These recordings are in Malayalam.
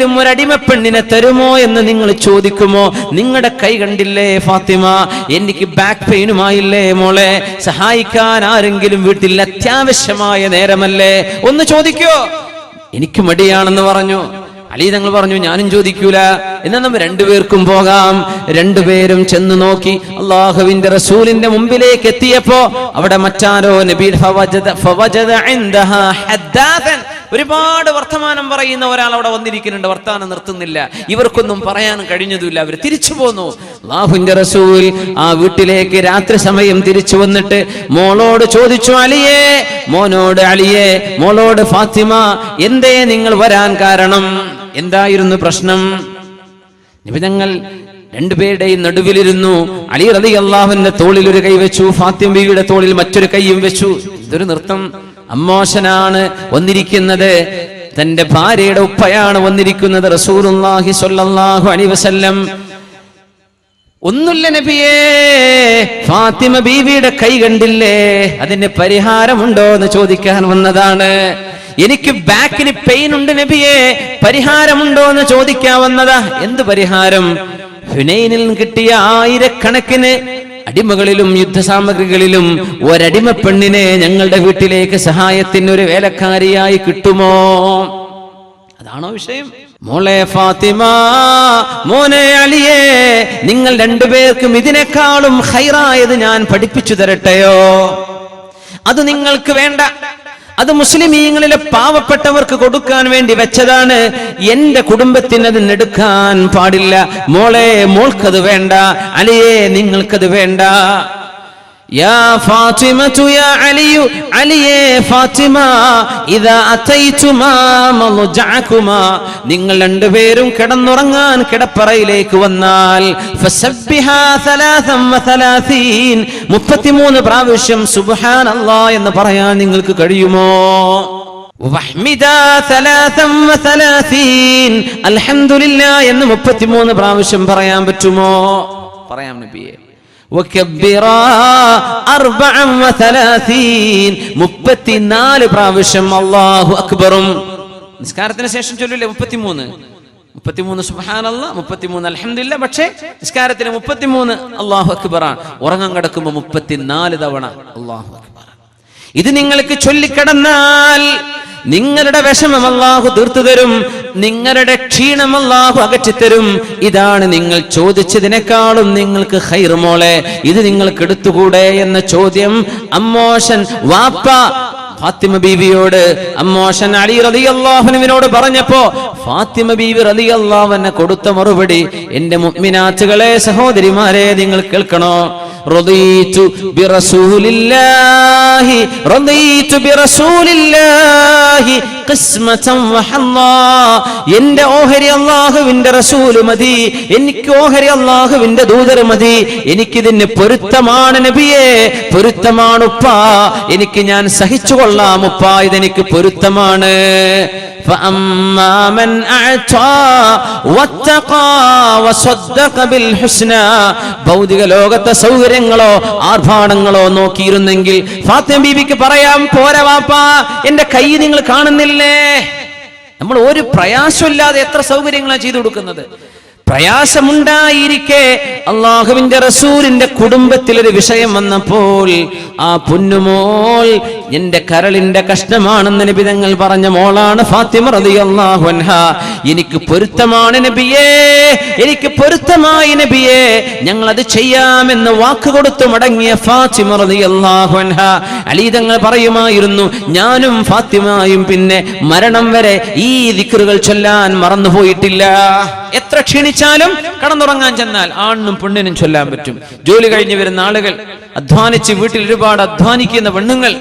ആരെങ്കിലും ഒരു അടിമപ്പെണ്ണിനെ തരുമോ എന്ന് നിങ്ങൾ ചോദിക്കുമോ? നിങ്ങളുടെ കൈ കണ്ടില്ലേ ഫാത്തിമ, എനിക്ക് ബാക്ക് പെയിനുമായില്ലേ മോളെ, സഹായിക്കാൻ ആരെങ്കിലും വീട്ടിൽ അത്യാവശ്യമായ നേരമല്ലേ, ഒന്ന് ചോദിക്കോ? എനിക്ക് മടിയാണെന്ന് പറഞ്ഞു. അലി തങ്ങൾ പറഞ്ഞു ഞാനും ചോദിക്കൂല, എന്നാൽ നമ്മൾ രണ്ടുപേർക്കും പോകാം. രണ്ടുപേരും ചെന്ന് നോക്കി. അള്ളാഹുവിന്റെ റസൂലിന്റെ മുമ്പിലേക്ക് എത്തിയപ്പോ അവിടെ മറ്റാരോ നബി ഒരുപാട് വർത്തമാനം പറയുന്ന ഒരാൾ അവിടെ വന്നിരിക്കുന്നുണ്ട്. വർത്തമാനം നിർത്തുന്നില്ല. ഇവർക്കൊന്നും പറയാൻ കഴിഞ്ഞതുമില്ല. അവർ തിരിച്ചു പോന്നു. അല്ലാഹുവിന്റെ റസൂൽ ആ വീട്ടിലേക്ക് രാത്രി സമയം തിരിച്ചു വന്നിട്ട് മോളോട് ചോദിച്ചു, അലിയേ, മോനോട് അലിയേ, മോളോട് ഫാത്തിമ, എന്തേ നിങ്ങൾ വരാൻ കാരണം? എന്തായിരുന്നു പ്രശ്നം? നബി തങ്ങൾ രണ്ടുപേരുടെയും നടുവിലിരുന്നു. അലി റളിയല്ലാഹുവിന്റെ തോളിൽ ഒരു കൈ വെച്ചു, ഫാത്തിമ ബീവിയുടെ തോളിൽ മറ്റൊരു കൈയും വെച്ചു. ഇതൊരു നൃത്തം. അമ്മോശനാണ് വന്നിരിക്കുന്നത്, തന്റെ ഭാര്യയുടെ ഉപ്പയാണ് വന്നിരിക്കുന്നത്. റസൂലുള്ളാഹി സ്വല്ലല്ലാഹു അലൈഹി വസല്ലം ഒന്നുമില്ല നബിയേ, ഫാത്തിമ ബീവിയുടെ കൈ കണ്ടില്ലേ, അതിന് പരിഹാരമുണ്ടോ എന്ന് ചോദിക്കാൻ വന്നതാണ്. എനിക്ക് ബാക്കിന് പെയിൻ ഉണ്ട് നബിയെ, പരിഹാരമുണ്ടോ എന്ന് ചോദിക്കാൻ വന്നതാ. എന്ത് പരിഹാരം? ഹുനൈനിൽ കിട്ടിയ ആയിരക്കണക്കിന് അടിമകളിലും യുദ്ധസാമഗ്രികളിലും ഒരടിമ പെണ്ണിനെ ഞങ്ങളുടെ വീട്ടിലേക്ക് സഹായത്തിന് ഒരു വേലക്കാരിയായി കിട്ടുമോ? അതാണോ വിഷയം? മോളെ ഫാത്തിമ, മോനെ അലിയേ, നിങ്ങൾ രണ്ടുപേർക്കും ഇതിനേക്കാളും ഖൈറായത് ഞാൻ പഠിപ്പിച്ചു തരട്ടെയോ? അത് നിങ്ങൾക്ക് വേണ്ട, അത് മുസ്ലിമീങ്ങളിലെ പാവപ്പെട്ടവർക്ക് കൊടുക്കാൻ വേണ്ടി വെച്ചതാണ്. എന്റെ കുടുംബത്തിന് അത് എടുക്കാൻ പാടില്ല. മോളെ, മോൾക്കത് വേണ്ട. അലിയേ, നിങ്ങൾക്കത് വേണ്ട. യാ ഫാത്തിമതു യാ അലിയു, അലിയേ ഫാത്തിമ, ഇദാ അതൈതുമാ മൽജഅകുമാ, നിങ്ങൾ രണ്ടുപേരും കിടന്നുറങ്ങാൻ കിടപ്പറയിലേക്ക് വന്നാൽ ഫസബ്ബിഹാ 33 33 പ്രാവശ്യം സുബ്ഹാനല്ലാഹ് എന്ന് പറയാൻ നിങ്ങൾക്ക് കഴിയുമോ? വഹ്മിദാ 33 അൽഹംദുലില്ലാഹ് എന്ന് 33 പ്രാവശ്യം പറയാൻ പറ്റുമോ? പറയാം നബിയേ. 34 പ്രാവശ്യം അല്ലാഹു അക്ബറും. നിസ്കാരത്തിന് ശേഷം ചൊല്ലില്ലേ 33 സുബ്ഹാനല്ലാഹ്, 33 അൽഹംദുലില്ലാഹ്. പക്ഷേ നിസ്കാരത്തിന് 33 അല്ലാഹു അക്ബറാണ്. ഉറങ്ങാൻ കിടക്കുമ്പോൾ 34 തവണ അല്ലാഹു അക്ബർ. ഇത് നിങ്ങൾക്ക് ചൊല്ലിക്കിടന്നാൽ നിങ്ങളുടെ വിഷമം അല്ലാഹു തീർത്തു തരും, നിങ്ങളുടെ ക്ഷീണം അല്ലാഹു അകറ്റിത്തരും. ഇതാണ് നിങ്ങൾ ചോദിച്ചതിനേക്കാളും നിങ്ങൾക്ക് ഖൈർ മോളെ, ഇത് നിങ്ങൾക്ക് എടുത്തുകൂടെ എന്ന ചോദ്യം അമ്മോശൻ വാപ്പ ഫാത്തിമ ബീവിയോട്, അമ്മോശൻ അലി റളിയല്ലാഹു അൻഹുവിനോട് പറഞ്ഞപ്പോ ഫാത്തിമ ബീവി റളിയല്ലാഹു അൻഹ കൊടുത്ത മറുപടി, എന്റെ മുഅ്മിനാത്തുകളെ, സഹോദരിമാരെ, നിങ്ങൾ കേൾക്കണോ? റളീതു ബിറസൂലില്ലാഹി, റളീതു ബിറസൂലില്ലാഹി ഖിസ്മതൻ വഹല്ലാ, എന്റെ ഓഹരി അല്ലാഹുവിന്റെ റസൂൽ മതി, എനിക്ക് ഓഹരി അല്ലാഹുവിന്റെ ദൂതർ മതി, എനിക്കിതിന് പൊരുത്തമാണ് നബിയേ, പൊരുത്തമാണ് ഉപ്പ, എനിക്ക് ഞാൻ സഹിച്ചുകൊള്ളാം ഉപ്പ, ഇതെനിക്ക് പൊരുത്തമാണ്. فأما من أعطى واتقى وصدق بالحسنى, ഭൗതിക ലോകത്തെ സൗകര്യങ്ങളോ ആർഭാടങ്ങളോ നോക്കിയിരുന്നെങ്കിൽ ഫാത്തിമ ബീവിക്ക് പറയാം, പോരാ വാപ്പാ, എന്റെ കൈ നിങ്ങൾ കാണുന്നില്ലേ? നമ്മൾ ഒരു പ്രയാസമില്ലാതെ എത്ര സൗകര്യങ്ങളാണ് ചെയ്തു കൊടുക്കുന്നത്. പ്രയാസമുണ്ടായിരിക്കെ അള്ളാഹുവിന്റെ റസൂലിന്റെ കുടുംബത്തിലൊരു വിഷയം വന്നപ്പോൾ ആ പൊന്നുമോൾ എന്റെ കരളിന്റെ കഷ്ണമാണെന്ന് നബി തങ്ങൾ പറഞ്ഞ മോളാണ് ഫാത്തിമ റളിയല്ലാഹു അൻഹ. എനിക്ക് പൊരുത്തമാണ് നബിയേ, എനിക്ക് പൊരുത്തമായി നബിയേ, ഞങ്ങൾ അത് ചെയ്യാമെന്ന് വാക്ക് കൊടുത്തു മടങ്ങിയ ഫാത്തിമ റളിയല്ലാഹു അൻഹ. അലി തങ്ങൾ പറയുമായിരുന്നു, ഞാനും ഫാത്തിമയും പിന്നെ മരണം വരെ ഈ ദിക്റുകൾ ചൊല്ലാൻ മറന്നുപോയിട്ടില്ല. എത്ര ക്ഷീണിച്ചാലും കടന്നുറങ്ങാൻ ചെന്നാൽ ആണിനും പെണ്ണിനും ചൊല്ലാൻ പറ്റും. ജോലി കഴിഞ്ഞ് വരുന്ന ആളുകൾ, അധ്വാനിച്ച് വീട്ടിൽ ഒരുപാട് അധ്വാനിക്കുന്ന പെണ്ണുങ്ങൾ,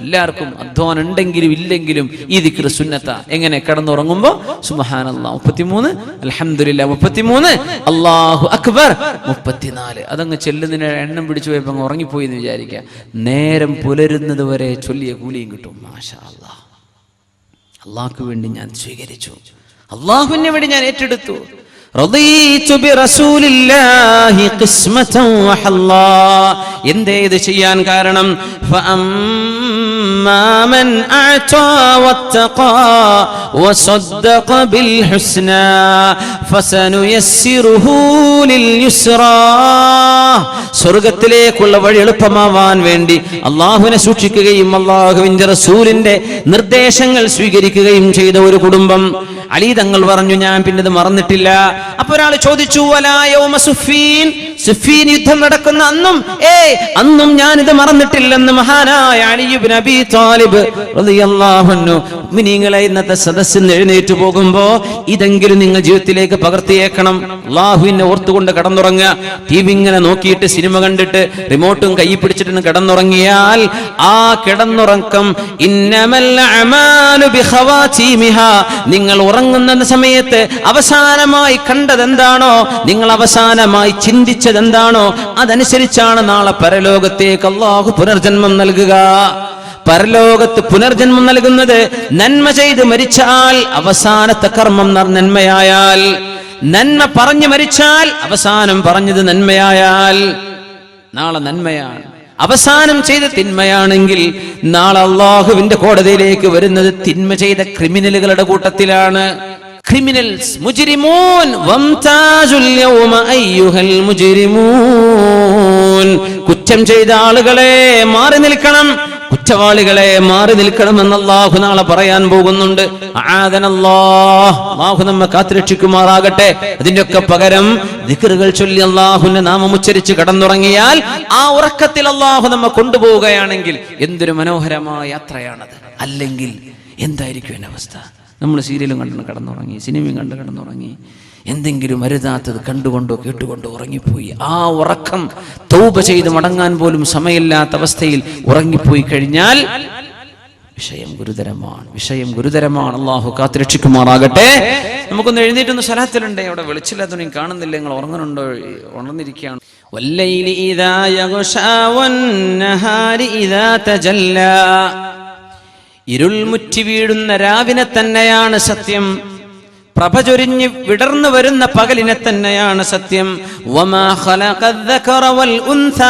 എല്ലാവർക്കും അധ്വാനം ഉണ്ടെങ്കിലും ഇല്ലെങ്കിലും ഈ ദിക്ർ സുന്നത്ത. എങ്ങനെ? കിടന്നുറങ്ങുമ്പോ സുബ്ഹാനല്ലാഹ് 33, അൽഹംദുലില്ലാഹ് 33, അല്ലാഹു അക്ബർ 34. അതങ്ങ് ചെല്ലുന്നതിന് എണ്ണം പിടിച്ചു പോയപ്പോ അങ്ങ് ഉറങ്ങിപ്പോയി എന്ന് വിചാരിക്കുക. നേരം പുലരുന്നത് വരെ ചൊല്ലിയ കൂലിയും കിട്ടും. മാഷാ അല്ലാഹ്. അള്ളാഹ്ക്ക് വേണ്ടി ഞാൻ സ്വീകരിച്ചു, അള്ളാഹുവിനെ വേണ്ടി ഞാൻ ഏറ്റെടുത്തു. റദീതു ബിറസൂലില്ലാഹി ഖിസ്മതൻ വഹല്ലാ. എന്തേ ഇത് ചെയ്യാൻ കാരണം? ഫഅമ്മാ മൻ അഅതാ വത്തഖാ വസദ്ദഖ ബിൽ ഹുസ്നാ ഫസനുയസ്സിറുഹു ലിൽ യുസ്റാ. സ്വർഗ്ഗത്തിലേക്കുള്ള വഴി എളുപ്പമാവാൻ വേണ്ടി അല്ലാഹുവിനെ സൂക്ഷിക്കുകയും അല്ലാഹുവിന്റെ റസൂലിന്റെ നിർദ്ദേശങ്ങൾ സ്വീകരിക്കുകയും ചെയ്ത ഒരു കുടുംബം. അലി തങ്ങൾ പറഞ്ഞു, ഞാൻ പിന്നത് മറന്നിട്ടില്ല. അപ്പൊ ഒരാൾ ചോദിച്ചു, വലാ യൗമ സുഫീൻ, സുഫീൻ യുദ്ധം നടക്കുന്ന അന്നും ഞാനിത് മറന്നിട്ടില്ലെന്ന് മഹാനായ അലി ഇബ്നു അബീ ത്വാലിബ് റളിയല്ലാഹു അൻഹു മുഅ്മിനീങ്ങളെ ഇന്നത്തെ സദസ്സിൽ എഴുന്നേറ്റ് പോകുമ്പോ ഇതെങ്കിലും നിങ്ങൾ ജീവിതത്തിലേക്ക് പകർത്തിയേക്കണം. അല്ലാഹുവിനെ ഓർത്തുകൊണ്ട് കിടന്നുറങ്ങുക. ടി വി ഇങ്ങനെ നോക്കിയിട്ട് സിനിമ കണ്ടിട്ട് റിമോട്ടും കൈ പിടിച്ചിട്ട് കിടന്നുറങ്ങിയാൽ ആ കിടന്നുറക്കം ഇന്നമൽ അഅമാലു ബിഖവാതീമിഹാ, നിങ്ങൾ ഉറങ്ങുന്ന സമയത്ത് അവസാനമായി കണ്ടതെന്താണോ, നിങ്ങൾ അവസാനമായി ചിന്തിച്ചതെന്താണോ അതനുസരിച്ചാണ് നാളെ പരലോകത്തേക്ക് അല്ലാഹു പുനർജന്മം നൽകുക. പരലോകത്ത് പുനർജന്മം നൽകുന്നത് നന്മ ചെയ്ത് മരിച്ചാൽ അവസാനത്തെ കർമ്മം നന്മയായാൽ, നന്മ പറഞ്ഞു മരിച്ചാൽ അവസാനം പറഞ്ഞത് നന്മയായാൽ നാളെ നന്മയാണ്. അവസാനം ചെയ്ത തിന്മയാണെങ്കിൽ നാളെ അല്ലാഹുവിന്റെ കോടതിയിലേക്ക് വരുന്നത് തിന്മ ചെയ്ത ക്രിമിനലുകളുടെ കൂട്ടത്തിലാണ്. ക്രിമിനൽസ്, മുജ്രിമൂൻ, വംതാജുൽ യൗമ അയ്യുഹൽ മുജ്രിമൂൻ. കുറ്റം ചെയ്ത ആളുകളെ മാറി നിൽക്കണം, കുറ്റവാളികളെ മാറി നിൽക്കണമെന്ന് അല്ലാഹു നാളെ പറയാൻ പോകുന്നുണ്ട്. അല്ലാഹു നമ്മെ കാത്തുരക്ഷിക്കുമാറാകട്ടെ. അതിന്റെയൊക്കെ പകരം ദിക്റുകൾ ചൊല്ലി അല്ലാഹുവിന്റെ നാമം ഉച്ചരിച്ച് കടന്നുറങ്ങിയാൽ ആ ഉറക്കത്തിൽ അല്ലാഹു നമ്മെ കൊണ്ടുപോവുകയാണെങ്കിൽ എന്തൊരു മനോഹരമായ യാത്രയാണത്. അല്ലെങ്കിൽ എന്തായിരിക്കും എന്റെ അവസ്ഥ? നമ്മൾ സീരിയലും കണ്ടു കിടന്നുറങ്ങി, സിനിമയും കണ്ടു കിടന്നുറങ്ങി, എന്തെങ്കിലും അരുതാത്തത് കണ്ടുകൊണ്ടോ കേട്ടുകൊണ്ടോ ഉറങ്ങിപ്പോയി. ആ ഉറക്കം തൗബ ചെയ്ത് മടങ്ങാൻ പോലും സമയമില്ലാത്ത അവസ്ഥയിൽ ഉറങ്ങിപ്പോയി കഴിഞ്ഞാൽ വിഷയം ഗുരുതരമാണ്, വിഷയം ഗുരുതരമാണ്. അല്ലാഹു കാത്തുരക്ഷിക്കുമാറാകട്ടെ. നമുക്കൊന്ന് എഴുന്നേറ്റൊന്ന് സ്വലാത്തിലുണ്ട്. അവിടെ വെളിച്ചില്ലാത്തൊന്നും കാണുന്നില്ല, നിങ്ങൾ ഉറങ്ങുന്നുണ്ടോ? ഉണർന്നിരിക്കുകയാണ്. വല്ലൈലി ഇദാ യഗ്ശാ വന്നഹാരി ഇദാ തജല്ലാ. ഇരുൾ മുറ്റി വീഴുന്ന രാവിനെ തന്നെയാണ് സത്യം, പ്രഭ ചൊരിഞ്ഞ് വിടർന്നു വരുന്ന പകലിനെ തന്നെയാണ് സത്യം. വമാ ഖലഖദ് ദകറ വൽ ഉൻസ,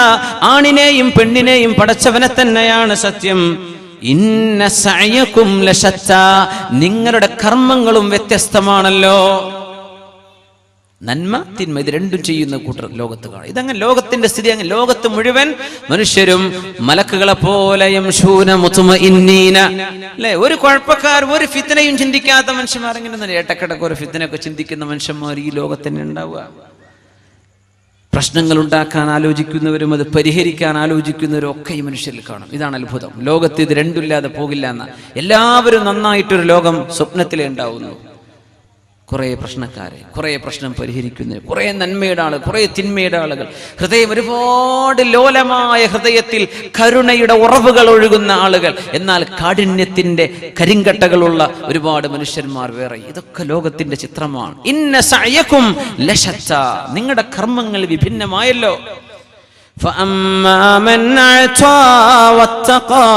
ആണിനെയും പെണ്ണിനെയും പടച്ചവനെ തന്നെയാണ് സത്യം. ഇന്ന സഅയകും ലശത്താ, നിങ്ങളുടെ കർമ്മങ്ങളും വ്യത്യസ്തമാണല്ലോ. നന്മ തിന്മ ഇത് രണ്ടും ചെയ്യുന്ന കൂട്ടർ ലോകത്ത് കാണും. ഇതങ്ങനെ ലോകത്തിന്റെ സ്ഥിതി. അങ്ങനെ ലോകത്ത് മുഴുവൻ മനുഷ്യരും മലക്കുകളെ പോലെ യംശൂന മുത്മഇന്നീന, അല്ലേ? ഒരു കുഴപ്പക്കാർ, ഒരു ഫിത്നയും ചിന്തിക്കാത്ത മനുഷ്യന്മാർ. ഇങ്ങനെ ഏട്ടക്കിടക്ക് ഒരു ഫിത്നയൊക്കെ ചിന്തിക്കുന്ന മനുഷ്യന്മാർ ഈ ലോകത്തന്നെ ഉണ്ടാവുക. പ്രശ്നങ്ങൾ ഉണ്ടാക്കാൻ ആലോചിക്കുന്നവരും അത് പരിഹരിക്കാൻ ആലോചിക്കുന്നവരും ഒക്കെ ഈ മനുഷ്യരിൽ കാണും. ഇതാണ് അത്ഭുതം. ലോകത്ത് ഇത് രണ്ടില്ലാതെ പോകില്ല എന്ന. എല്ലാവരും നന്നായിട്ടൊരു ലോകം സ്വപ്നത്തിലേ ഉണ്ടാവുന്നു. കുറെ പ്രശ്നക്കാരെ, കുറെ പ്രശ്നം പരിഹരിക്കുന്നവർ, കുറെ നന്മയുടെ ആളുകൾ, കുറെ തിന്മയുടെ ആളുകൾ, ഹൃദയം ഒരുപാട് ലോലമായ ഹൃദയത്തിൽ കരുണയുടെ ഉറവുകൾ ഒഴുകുന്ന ആളുകൾ, എന്നാൽ കാഠിന്യത്തിന്റെ കരിങ്കട്ടകളുള്ള ഒരുപാട് മനുഷ്യന്മാർ വേറെ. ഇതൊക്കെ ലോകത്തിന്റെ ചിത്രമാണ്. ഇന്ന സഅയകും ലശത്താ, നിങ്ങളുടെ കർമ്മങ്ങൾ വിഭിന്നമായല്ലോ. فأما من أعطى واتقى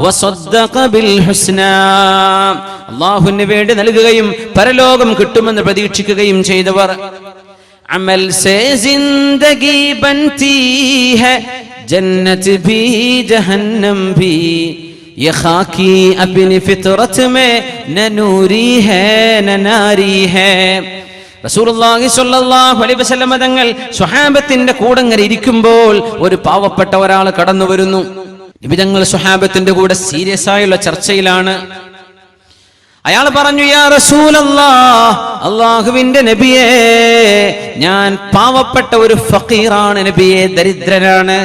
وصدق بالحسنى, അല്ലാഹുവിന് വേണ്ടി നൽകുകയും പരലോകം കിട്ടുമെന്ന് പ്രതീക്ഷിക്കുകയും ചെയ്തവർ. അമൽ സേ ജിന്ദഗി ബൻതി ഹൈ ജന്നത്ത് ഭി ജഹന്നം ഭി, യേ ഖാകി അപ്നി ഫിത്രത് മേ ന നൂരി ഹൈ ന നാരി ഹൈ. റസൂലുള്ളാഹി സ്വല്ലല്ലാഹു അലൈഹി വസല്ലം തങ്ങൾ സ്വഹാബത്തിന്റെ കൂടെ ഇങ്ങനെ ഇരിക്കുമ്പോൾ ഒരു പാവപ്പെട്ട ഒരാൾ കടന്നു വരുന്നു. നബി തങ്ങൾ സ്വഹാബത്തിന്റെ കൂടെ സീരിയസ് ആയുള്ള ചർച്ചയിലാണ്. അയാൾ പറഞ്ഞു, യാ റസൂലല്ലാഹ്, അല്ലാഹുവിന്റെ നബിയേ, ഞാൻ പാവപ്പെട്ട ഒരു ഫഖീറാണ് നബിയേ, ദരിദ്രനാണ്.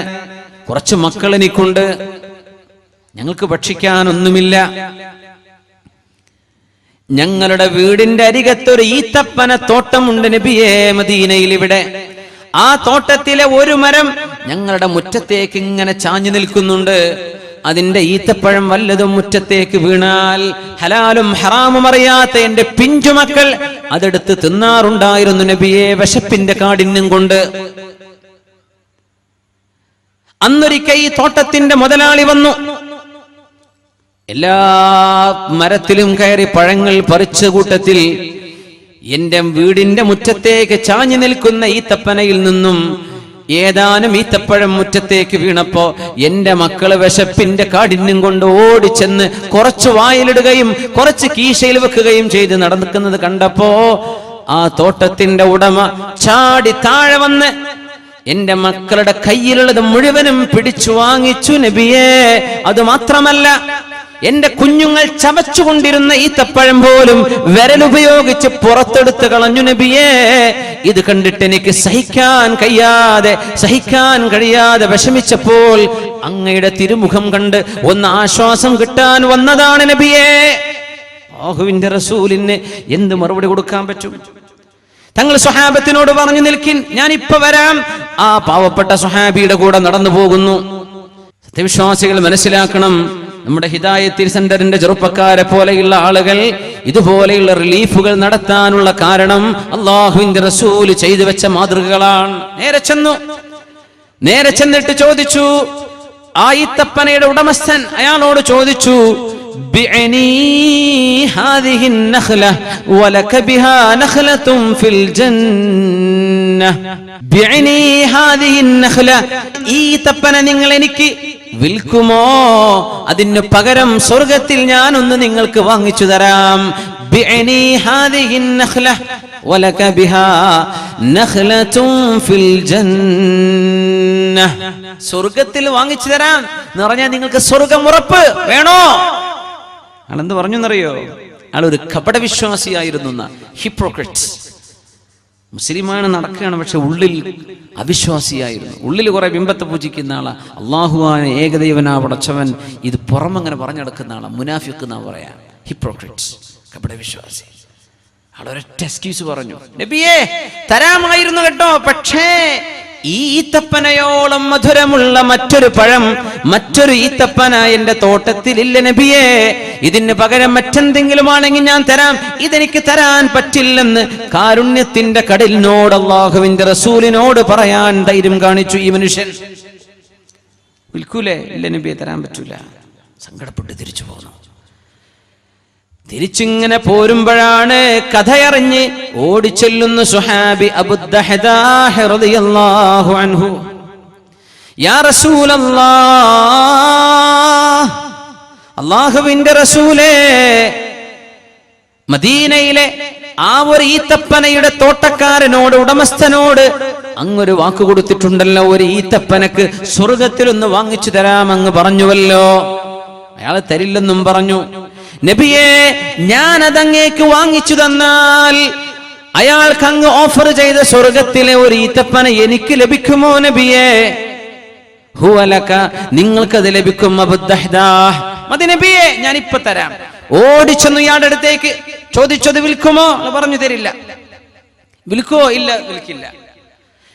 കുറച്ച് മക്കൾ എനിക്കുണ്ട്, ഞങ്ങൾക്ക് ഭക്ഷിക്കാനൊന്നുമില്ല. ഞങ്ങളുടെ വീടിന്റെ അരികത്തൊരു ഈത്തപ്പന തോട്ടമുണ്ട് നബിയേ, മദീനയിൽ. ഇവിടെ ആ തോട്ടത്തിലെ ഒരു മരം ഞങ്ങളുടെ മുറ്റത്തേക്ക് ഇങ്ങനെ ചാഞ്ഞു നിൽക്കുന്നുണ്ട്. അതിന്റെ ഈത്തപ്പഴം വല്ലതും മുറ്റത്തേക്ക് വീണാൽ ഹലാലും ഹറാമും അറിയാത്ത എന്റെ പിഞ്ചുമക്കൾ അതെടുത്ത് തിന്നാറുണ്ടായിരുന്നു നബിയെ, വിശപ്പിന്റെ കാഠിന്യം കൊണ്ട്. അന്നൊരിക്കൽ ഈ തോട്ടത്തിന്റെ മുതലാളി വന്നു. എല്ലാ മരത്തിലും കയറി പഴങ്ങൾ പറിച്ച കൂട്ടത്തിൽ എന്റെ വീടിന്റെ മുറ്റത്തേക്ക് ചാഞ്ഞു നിൽക്കുന്ന ഈത്തപ്പനയിൽ നിന്നും ഏതാനും ഈത്തപ്പഴം മുറ്റത്തേക്ക് വീണപ്പോ എന്റെ മക്കള് വിശപ്പിന്റെ കാഠിന്യം കൊണ്ട് ഓടിച്ചെന്ന് കുറച്ച് വായിലിടുകയും കുറച്ച് കീശയിൽ വെക്കുകയും ചെയ്ത് നടക്കുന്നത് കണ്ടപ്പോ ആ തോട്ടത്തിന്റെ ഉടമ ചാടി താഴെ വന്ന് എന്റെ മക്കളുടെ കയ്യിലുള്ളത് മുഴുവനും പിടിച്ചു വാങ്ങിച്ചു നബിയേ. അത് മാത്രമല്ല, എന്റെ കുഞ്ഞുങ്ങൾ ചവച്ചുകൊണ്ടിരുന്ന ഈത്തപ്പഴം പോലും വിരലുപയോഗിച്ച് പുറത്തെടുത്ത് കളഞ്ഞു നബിയേ. ഇത് കണ്ടിട്ട് എനിക്ക് സഹിക്കാൻ കഴിയാതെ വിഷമിച്ചപ്പോൾ അങ്ങയുടെ തിരുമുഖം കണ്ട് ഒന്ന് ആശ്വാസം കിട്ടാൻ വന്നതാണ് നബിയേ. അല്ലാഹുവിന്റെ റസൂലിന് എന്ത് മറുപടി കൊടുക്കാൻ പറ്റും? തങ്ങൾ സ്വഹാബത്തിനോട് പറഞ്ഞു, നിൽക്കിൻ, ഞാൻ ഇപ്പൊ വരാം. ആ പാവപ്പെട്ട സ്വഹാബിയുടെ കൂടെ നടന്നു പോകുന്നു. സത്യവിശ്വാസികൾ മനസ്സിലാക്കണം, നമ്മുടെ ഹിദായത്തിൽ സെന്ററിന്റെ ചെറുപ്പക്കാരെ പോലെയുള്ള ആളുകൾ ഇതുപോലെയുള്ള റിലീഫുകൾ നടത്താനുള്ള കാരണം അല്ലാഹുവിന്റെ റസൂൽ ചെയ്തു വെച്ച മാതൃകകളാണ്. നേരെ ചെന്നിട്ട് ചോദിച്ചു, ആ ഈത്തപ്പനയുടെ ഉടമസ്ഥൻ അയാളോട് ചോദിച്ചു, ബിഅനി ഹാദിഹി നഖ്ല വലക ബിഹാ നഖ്ലതുൻ ഫിൽ ജന്ന. ബിഅനി ഹാദിഹി നഖ്ല, ഈ ഈത്തപ്പന നിങ്ങൾ എനിക്ക് വിൽക്കുമോ? അതിന് പകരം സ്വർഗത്തിൽ ഞാനൊന്ന് നിങ്ങൾക്ക് വാങ്ങിച്ചു തരാം. ബിഅനി ഹാദിഹി നഖ്ല വലക ബിഹാ നഖ്ലതുൻ ഫിൽ ജന്ന. സ്വർഗത്തിൽ വാങ്ങിച്ചു തരാം എന്ന് പറഞ്ഞാൽ നിങ്ങൾക്ക് സ്വർഗം ഉറപ്പ് വേണോ? ആളെന്ത് പറഞ്ഞു എന്നറിയോ? ആൾ ഒരു കപടവിശ്വാസിയായിരുന്നു, ഹിപ്പോക്രറ്റ്. മുസ്ലിമാണ്, നടക്കുകയാണ്, പക്ഷെ ഉള്ളിൽ അവിശ്വാസിയായിരുന്നു. ഉള്ളിൽ കുറെ ബിംബത്തെ പൂജിക്കുന്ന ആളാ. അള്ളാഹുവാണ് ഏകദൈവനാ പടച്ചവൻ, ഇത് പുറമങ്ങനെ പറഞ്ഞെടുക്കുന്ന ആളാ. മുനാഫിഖ് എന്നാ പറയാ, ഹിപ്പോക്രറ്റ്, കപടവിശ്വാസി. ആളൊരൊറ്റ എക്സ്ക്യൂസ് പറഞ്ഞു, നബിയേ തരാമായിരുന്നു കേട്ടോ, പക്ഷേ ഈ ഈത്തപ്പനയോളം മധുരമുള്ള മറ്റൊരു പഴം, മറ്റൊരു ഈത്തപ്പന എന്റെ തോട്ടത്തിലില്ല നബിയേ. ഇതിന് പകരം മറ്റെന്തെങ്കിലും ആണെങ്കിൽ ഞാൻ തരാം, ഇതെനിക്ക് തരാൻ പറ്റില്ലെന്ന് കാരുണ്യത്തിന്റെ കടലിനോട് അല്ലാഹുവിന്റെ റസൂലിനോട് പറയാൻ ധൈര്യം കാണിച്ചു ഈ മനുഷ്യൻ. വിൽക്കൂലേ? ഇല്ല നബിയെ, തരാൻ പറ്റൂല. സങ്കടപ്പെട്ട് തിരിച്ചു പോന്നു. തിരിച്ചിങ്ങനെ പോരുമ്പോഴാണ് കഥയറിഞ്ഞ് ഓടിച്ചെല്ലുന്ന സുഹാബി അബൂദ്ദഹദാഹ് റളിയല്ലാഹു അൻഹു. യാ റസൂലല്ലാഹ്, അല്ലാഹുവിന്റെ റസൂലേ, മദീനയിലെ ആ ഒരു ഈത്തപ്പനയുടെ തോട്ടക്കാരനോട്, ഉടമസ്ഥനോട് അങ്ങൊരു വാക്ക് കൊടുത്തിട്ടുണ്ടല്ലോ, ഒരു ഈത്തപ്പനക്ക് സ്വർഗത്തിൽ ഒന്ന് വാങ്ങിച്ചു തരാം അങ്ങ് പറഞ്ഞുവല്ലോ. അയാൾ തരില്ലെന്നും പറഞ്ഞു. നബിയെ, ഞാൻ അതങ്ങേക്ക് വാങ്ങിച്ചു തന്നാൽ അയാൾക്ക് അങ്ങ് ഓഫർ ചെയ്ത സ്വർഗത്തിലെ ഒരു ഈത്തപ്പന എനിക്ക് ലഭിക്കുമോ നബിയെ? ഹുവലക, നിങ്ങൾക്കത് ലഭിക്കും. അബൂദ്ദഹദാഹ്, മതി നബിയെ, ഞാൻ ഇപ്പൊ തരാം. ഓടിച്ചെന്നു ഇയാളുടെ അടുത്തേക്ക് ചോദിച്ചത് വിൽക്കുമോ? പറഞ്ഞു, തരില്ല. വിൽക്കുമോ? ഇല്ല, വിൽക്കില്ല.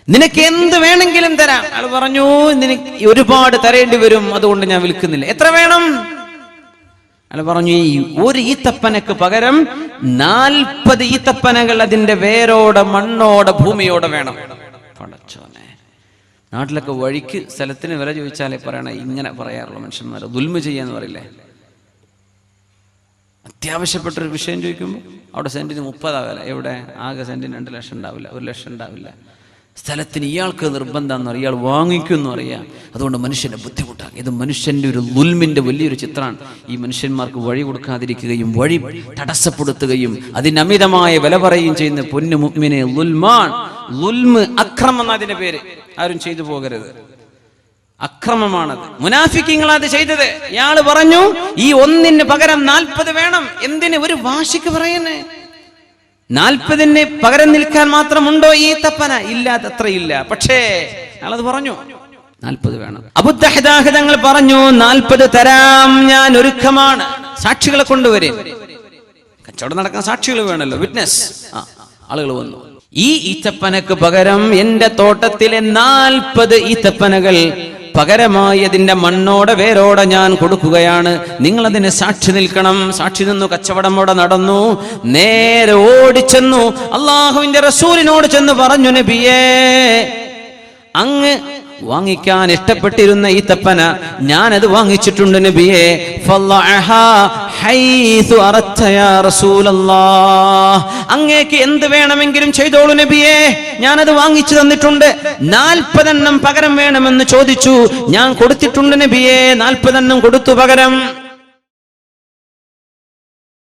നിനക്ക് എന്ത് വേണമെങ്കിലും തരാം. അയാൾ പറഞ്ഞു, നിനക്ക് ഒരുപാട് തരേണ്ടി വരും, അതുകൊണ്ട് ഞാൻ വിൽക്കുന്നില്ല. എത്ര വേണം? അയാൾ പറഞ്ഞു, ഈ ഒരു ഈത്തപ്പനക്ക് പകരം 40 ഈത്തപ്പനകൾ അതിന്റെ വേരോടെ, മണ്ണോടെ, ഭൂമിയോടെ വേണം. പടച്ചോനെ, നാട്ടിലൊക്കെ വഴിക്ക് സ്ഥലത്തിന് വില ചോദിച്ചാലേ പറയണ, ഇങ്ങനെ പറയാറുള്ള മനുഷ്യന്മാർ ദുൽമ ചെയ്യാന്ന് പറയില്ലേ. അത്യാവശ്യപ്പെട്ടൊരു വിഷയം ചോദിക്കുമ്പോൾ അവിടെ സെന്റിന് 30 വില. എവിടെ? ആകെ സെന്റിന് 2 ലക്ഷം ഉണ്ടാവില്ല, 1 ലക്ഷം ഉണ്ടാവില്ല. സ്ഥലത്തിന് ഇയാൾക്ക് നിർബന്ധമെന്ന് അറിയാം, ഇയാൾ വാങ്ങിക്കുമെന്ന് അറിയാം. അതുകൊണ്ട് മനുഷ്യനെ ബുദ്ധിമുട്ടാണ്. ഇത് മനുഷ്യന്റെ ഒരു ദുൽമിന്റെ വലിയൊരു ചിത്രമാണ്. ഈ മനുഷ്യന്മാർക്ക് വഴി കൊടുക്കാതിരിക്കുകയും വഴി തടസ്സപ്പെടുത്തുകയും അതിനമിതമായ വില പറയുകയും ചെയ്യുന്ന പൊന്നു മുഅ്മിനെ ളുൽമാൻ. ളുൽമ്, അക്രമം എന്നതിന്റെ പേര്. ആരും ചെയ്തു പോകരുത്, അക്രമമാണത്. മുനാഫിക്കീങ്ങളാണ് ചെയ്തത്. ഇയാള് പറഞ്ഞു, ഈ ഒന്നിന് പകരം 40 വേണം. എന്തിന്? ഒരു വാശിക്ക് പറയുന്നേ. 40 പകരം നിൽക്കാൻ മാത്രമുണ്ടോ ഈ തപ്പന? ഇല്ല, അതത്രയില്ല. പക്ഷേ അയാളത് പറഞ്ഞു, 40 വേണം. അബൂദ്ദഹദാഹ് തങ്ങൾ പറഞ്ഞു, 40 തരാം, ഞാൻ ഒരുക്കമാണ്. സാക്ഷികളെ കൊണ്ടുവരും. കച്ചവടം നടക്കാൻ സാക്ഷികൾ വേണമല്ലോ, വിറ്റ്നസ്. ആളുകൾ വന്നു. ഈ ഈത്തപ്പനക്ക് പകരം എന്റെ തോട്ടത്തിലെ 40 ഈത്തപ്പനകൾ പകരമായി അതിന്റെ മണ്ണോടെ, വേരോടെ ഞാൻ കൊടുക്കുകയാണ്. നിങ്ങൾ അതിന് സാക്ഷി നിൽക്കണം. സാക്ഷി നിന്നു. കച്ചവടം അവിടെ നടന്നു. നേരെ ഓടിച്ചെന്നു അള്ളാഹുവിന്റെ റസൂലിനോട് ചെന്ന് പറഞ്ഞു, നബിയേ, അങ്ങ് വാങ്ങിക്കാൻ ഇഷ്ടപ്പെട്ടിരുന്ന ഈത്തപ്പന ഞാനത് വാങ്ങിച്ചിട്ടുണ്ട് നബിയെ. അങ്ങേക്ക് എന്ത് വേണമെങ്കിലും ചെയ്തോളൂ നബിയെ, ഞാനത് വാങ്ങിച്ചു തന്നിട്ടുണ്ട്. 40 എണ്ണം പകരം വേണമെന്ന് ചോദിച്ചു, ഞാൻ കൊടുത്തിട്ടുണ്ട് നബിയെ, 40 എണ്ണം കൊടുത്തു പകരം.